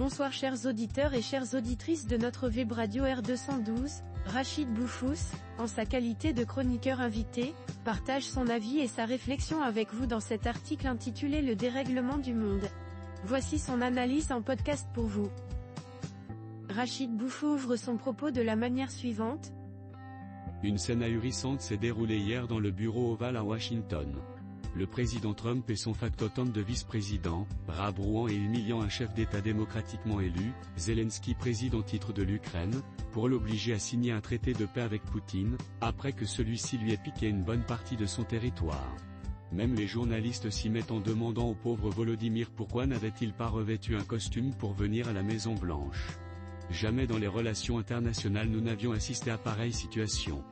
Bonsoir chers auditeurs et chères auditrices de notre web radio R212, Rachid Boufous, en sa qualité de chroniqueur invité, partage son avis et sa réflexion avec vous dans cet article intitulé Le dérèglement du monde. Voici son analyse en podcast pour vous. Rachid Boufous ouvre son propos de la manière suivante. Une scène ahurissante s'est déroulée hier dans le bureau ovale à Washington. Le président Trump et son factotum de vice-président, rabrouant et humiliant un chef d'État démocratiquement élu, Zelensky préside en titre de l'Ukraine, pour l'obliger à signer un traité de paix avec Poutine, après que celui-ci lui ait piqué une bonne partie de son territoire. Même les journalistes s'y mettent en demandant au pauvre Volodymyr pourquoi n'avait-il pas revêtu un costume pour venir à la Maison Blanche. Jamais dans les relations internationales nous n'avions assisté à pareille situation.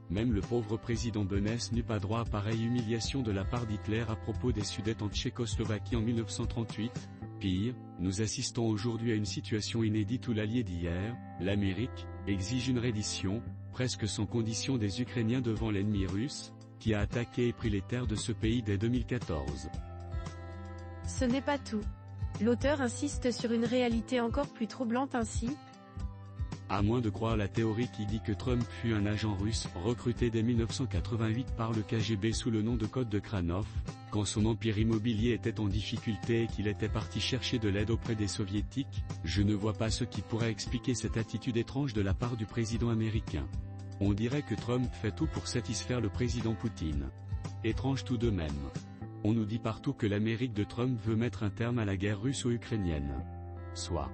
Même le pauvre président Beneš n'eut pas droit à pareille humiliation de la part d'Hitler à propos des Sudètes en Tchécoslovaquie en 1938. Pire, nous assistons aujourd'hui à une situation inédite où l'allié d'hier, l'Amérique, exige une reddition, presque sans condition des Ukrainiens devant l'ennemi russe, qui a attaqué et pris les terres de ce pays dès 2014. Ce n'est pas tout. L'auteur insiste sur une réalité encore plus troublante ainsi. À moins de croire la théorie qui dit que Trump fut un agent russe recruté dès 1988 par le KGB sous le nom de code de Kranov, quand son empire immobilier était en difficulté et qu'il était parti chercher de l'aide auprès des soviétiques, je ne vois pas ce qui pourrait expliquer cette attitude étrange de la part du président américain. On dirait que Trump fait tout pour satisfaire le président Poutine. Étrange tout de même. On nous dit partout que l'Amérique de Trump veut mettre un terme à la guerre russo-ukrainienne. Soit.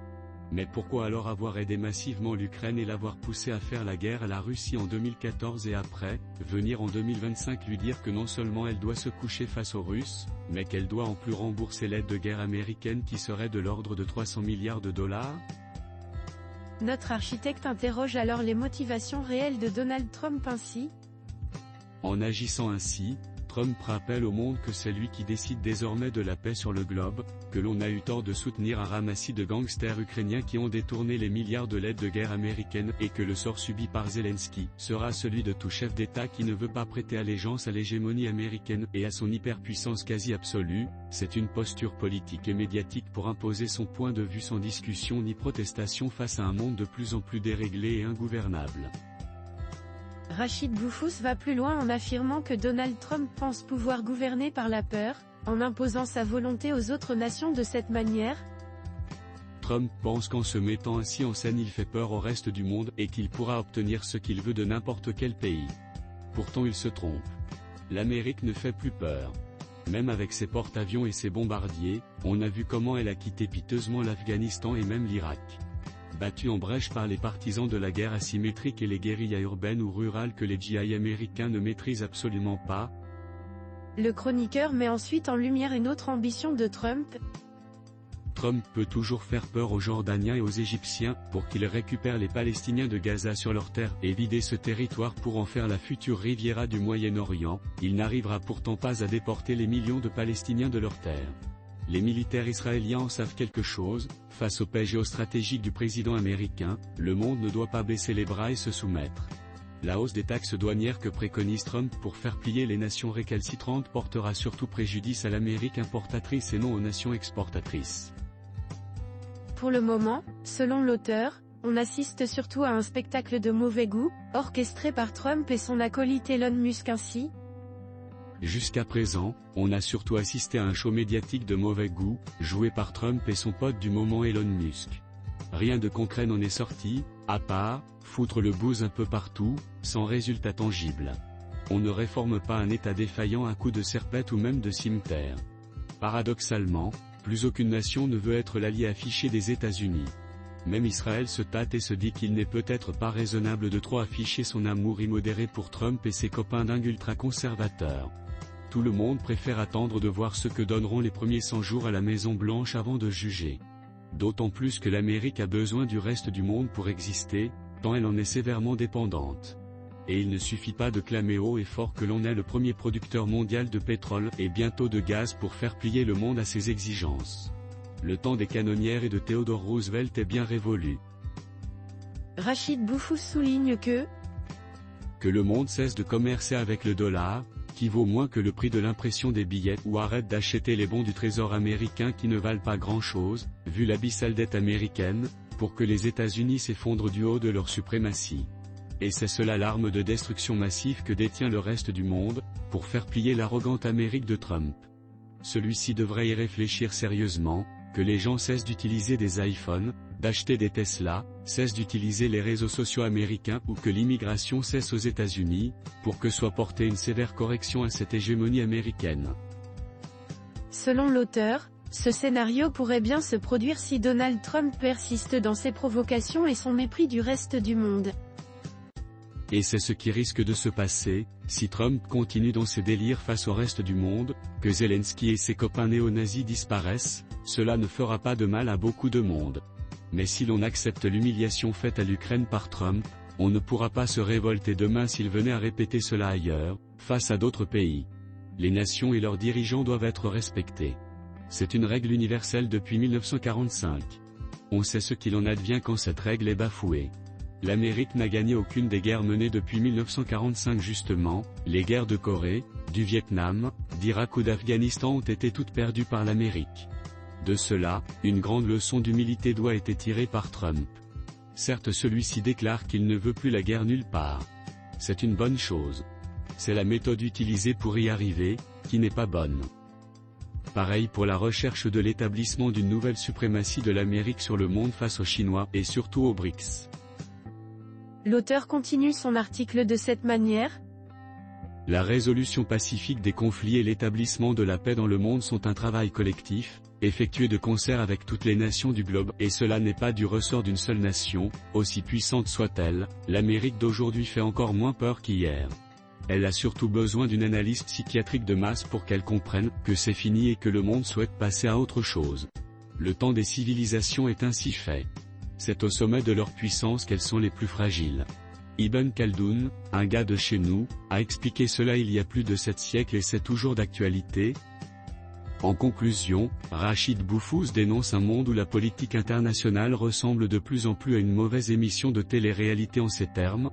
Mais pourquoi alors avoir aidé massivement l'Ukraine et l'avoir poussé à faire la guerre à la Russie en 2014 et après, venir en 2025 lui dire que non seulement elle doit se coucher face aux Russes, mais qu'elle doit en plus rembourser l'aide de guerre américaine qui serait de l'ordre de 300 milliards de dollars? Notre architecte interroge alors les motivations réelles de Donald Trump ainsi. En agissant ainsi, Trump rappelle au monde que c'est lui qui décide désormais de la paix sur le globe, que l'on a eu tort de soutenir un ramassis de gangsters ukrainiens qui ont détourné les milliards de l'aide de guerre américaine et que le sort subi par Zelensky sera celui de tout chef d'État qui ne veut pas prêter allégeance à l'hégémonie américaine et à son hyperpuissance quasi absolue. C'est une posture politique et médiatique pour imposer son point de vue sans discussion ni protestation face à un monde de plus en plus déréglé et ingouvernable. Rachid Boufous va plus loin en affirmant que Donald Trump pense pouvoir gouverner par la peur, en imposant sa volonté aux autres nations de cette manière. Trump pense qu'en se mettant ainsi en scène il fait peur au reste du monde et qu'il pourra obtenir ce qu'il veut de n'importe quel pays. Pourtant il se trompe. L'Amérique ne fait plus peur. Même avec ses porte-avions et ses bombardiers, on a vu comment elle a quitté piteusement l'Afghanistan et même l'Irak. Battu en brèche par les partisans de la guerre asymétrique et les guérillas urbaines ou rurales que les GI américains ne maîtrisent absolument pas. Le chroniqueur met ensuite en lumière une autre ambition de Trump. Trump peut toujours faire peur aux Jordaniens et aux Égyptiens pour qu'ils récupèrent les Palestiniens de Gaza sur leurs terres et vider ce territoire pour en faire la future Riviera du Moyen-Orient. Il n'arrivera pourtant pas à déporter les millions de Palestiniens de leurs terres. Les militaires israéliens en savent quelque chose, face aux paix géostratégique du président américain, le monde ne doit pas baisser les bras et se soumettre. La hausse des taxes douanières que préconise Trump pour faire plier les nations récalcitrantes portera surtout préjudice à l'Amérique importatrice et non aux nations exportatrices. Pour le moment, selon l'auteur, on assiste surtout à un spectacle de mauvais goût, orchestré par Trump et son acolyte Elon Musk ainsi. Jusqu'à présent, on a surtout assisté à un show médiatique de mauvais goût, joué par Trump et son pote du moment Elon Musk. Rien de concret n'en est sorti, à part, foutre le buzz un peu partout, sans résultat tangible. On ne réforme pas un État défaillant à coups de serpette ou même de cimeterre. Paradoxalement, plus aucune nation ne veut être l'allié affiché des États-Unis. Même Israël se tâte et se dit qu'il n'est peut-être pas raisonnable de trop afficher son amour immodéré pour Trump et ses copains dingues ultra-conservateurs. Tout le monde préfère attendre de voir ce que donneront les premiers 100 jours à la Maison Blanche avant de juger. D'autant plus que l'Amérique a besoin du reste du monde pour exister, tant elle en est sévèrement dépendante. Et il ne suffit pas de clamer haut et fort que l'on est le premier producteur mondial de pétrole et bientôt de gaz pour faire plier le monde à ses exigences. Le temps des canonnières et de Theodore Roosevelt est bien révolu. Rachid Boufous souligne que le monde cesse de commercer avec le dollar, qui vaut moins que le prix de l'impression des billets, ou arrête d'acheter les bons du trésor américain qui ne valent pas grand-chose, vu l'abyssale dette américaine, pour que les États-Unis s'effondrent du haut de leur suprématie. Et c'est cela l'arme de destruction massive que détient le reste du monde, pour faire plier l'arrogante Amérique de Trump. Celui-ci devrait y réfléchir sérieusement, que les gens cessent d'utiliser des iPhones, d'acheter des Tesla, cessent d'utiliser les réseaux sociaux américains ou que l'immigration cesse aux États-Unis, pour que soit portée une sévère correction à cette hégémonie américaine. Selon l'auteur, ce scénario pourrait bien se produire si Donald Trump persiste dans ses provocations et son mépris du reste du monde. Et c'est ce qui risque de se passer, si Trump continue dans ses délires face au reste du monde, que Zelensky et ses copains néo-nazis disparaissent, cela ne fera pas de mal à beaucoup de monde. Mais si l'on accepte l'humiliation faite à l'Ukraine par Trump, on ne pourra pas se révolter demain s'il venait à répéter cela ailleurs, face à d'autres pays. Les nations et leurs dirigeants doivent être respectés. C'est une règle universelle depuis 1945. On sait ce qu'il en advient quand cette règle est bafouée. L'Amérique n'a gagné aucune des guerres menées depuis 1945 justement, les guerres de Corée, du Vietnam, d'Irak ou d'Afghanistan ont été toutes perdues par l'Amérique. De cela, une grande leçon d'humilité doit être tirée par Trump. Certes, celui-ci déclare qu'il ne veut plus la guerre nulle part. C'est une bonne chose. C'est la méthode utilisée pour y arriver, qui n'est pas bonne. Pareil pour la recherche de l'établissement d'une nouvelle suprématie de l'Amérique sur le monde face aux Chinois et surtout aux BRICS. L'auteur continue son article de cette manière. La résolution pacifique des conflits et l'établissement de la paix dans le monde sont un travail collectif, effectué de concert avec toutes les nations du globe, et cela n'est pas du ressort d'une seule nation, aussi puissante soit-elle. L'Amérique d'aujourd'hui fait encore moins peur qu'hier. Elle a surtout besoin d'une analyse psychiatrique de masse pour qu'elle comprenne que c'est fini et que le monde souhaite passer à autre chose. Le temps des civilisations est ainsi fait. C'est au sommet de leur puissance qu'elles sont les plus fragiles. Ibn Khaldoun, un gars de chez nous, a expliqué cela il y a plus de 7 siècles et c'est toujours d'actualité. En conclusion, Rachid Boufous dénonce un monde où la politique internationale ressemble de plus en plus à une mauvaise émission de télé-réalité en ces termes.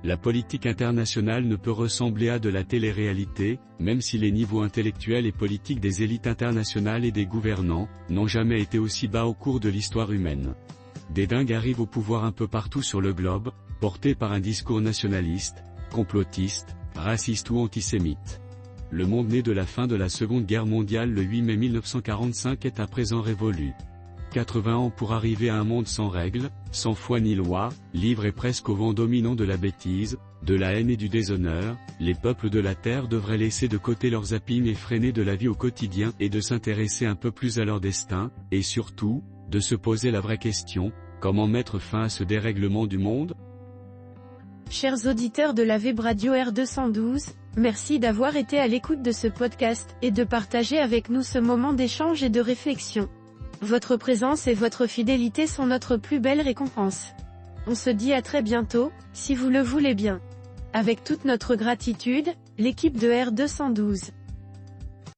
La politique internationale ne peut ressembler à de la télé-réalité, même si les niveaux intellectuels et politiques des élites internationales et des gouvernants n'ont jamais été aussi bas au cours de l'histoire humaine. Des dingues arrivent au pouvoir un peu partout sur le globe, portés par un discours nationaliste, complotiste, raciste ou antisémite. Le monde né de la fin de la Seconde Guerre mondiale le 8 mai 1945 est à présent révolu. 80 ans pour arriver à un monde sans règles, sans foi ni loi, livré presque au vent dominant de la bêtise, de la haine et du déshonneur. Les peuples de la Terre devraient laisser de côté leurs abîmes effrénés de la vie au quotidien et de s'intéresser un peu plus à leur destin, et surtout, de se poser la vraie question, comment mettre fin à ce dérèglement du monde ? Chers auditeurs de la Web Radio R212, merci d'avoir été à l'écoute de ce podcast et de partager avec nous ce moment d'échange et de réflexion. Votre présence et votre fidélité sont notre plus belle récompense. On se dit à très bientôt, si vous le voulez bien. Avec toute notre gratitude, l'équipe de R212.